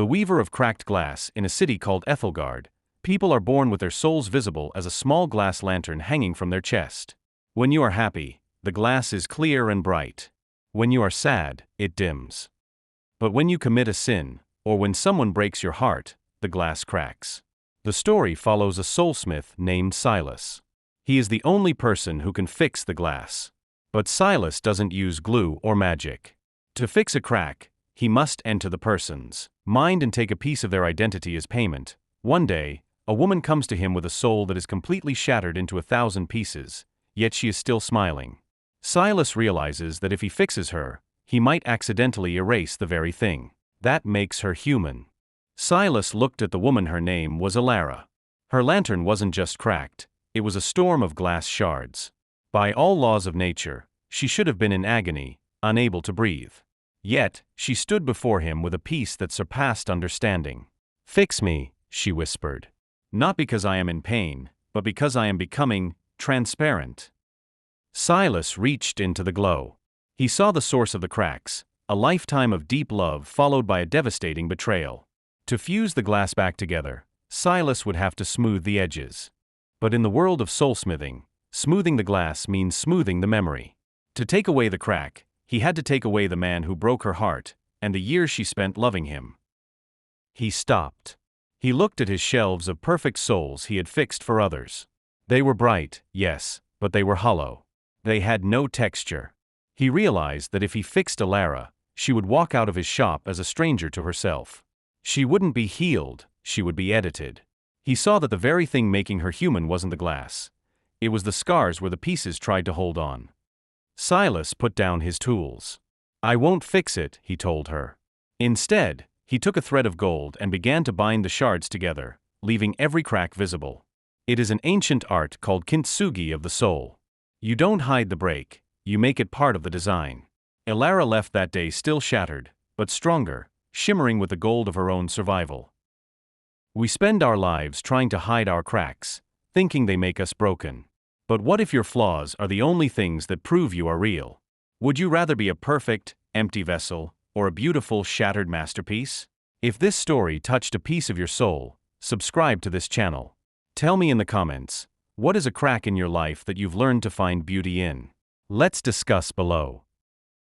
the weaver of cracked glass in a city called Ethelgard. People are born with their souls visible as a small glass lantern hanging from their chest. When you are happy, the glass is clear and bright. When you are sad, it dims. But when you commit a sin, or when someone breaks your heart, the glass cracks. The story follows a soulsmith named Silas. He is the only person who can fix the glass. But Silas doesn't use glue or magic. To fix a crack, he must enter the person's mind and take a piece of their identity as payment. One day, a woman comes to him with a soul that is completely shattered into 1,000 pieces, yet she is still smiling. Silas realizes that if he fixes her, he might accidentally erase the very thing that makes her human. Silas looked at the woman. Her name was Alara. Her lantern wasn't just cracked, it was a storm of glass shards. By all laws of nature, she should have been in agony, unable to breathe. Yet, she stood before him with a peace that surpassed understanding. "Fix me," she whispered. "Not because I am in pain, but because I am becoming transparent." Silas reached into the glow. He saw the source of the cracks, a lifetime of deep love followed by a devastating betrayal. To fuse the glass back together, Silas would have to smooth the edges. But in the world of soulsmithing, smoothing the glass means smoothing the memory. To take away the crack, he had to take away the man who broke her heart, and the years she spent loving him. He stopped. He looked at his shelves of perfect souls he had fixed for others. They were bright, yes, but they were hollow. They had no texture. He realized that if he fixed Alara, she would walk out of his shop as a stranger to herself. She wouldn't be healed, she would be edited. He saw that the very thing making her human wasn't the glass. It was the scars where the pieces tried to hold on. Silas put down his tools. "I won't fix it," he told her. Instead, he took a thread of gold and began to bind the shards together, leaving every crack visible. It is an ancient art called kintsugi of the soul. You don't hide the break, you make it part of the design. Alara left that day still shattered, but stronger, shimmering with the gold of her own survival. We spend our lives trying to hide our cracks, thinking they make us broken. But what if your flaws are the only things that prove you are real? Would you rather be a perfect, empty vessel, or a beautiful, shattered masterpiece? If this story touched a piece of your soul, subscribe to this channel. Tell me in the comments, what is a crack in your life that you've learned to find beauty in? Let's discuss below.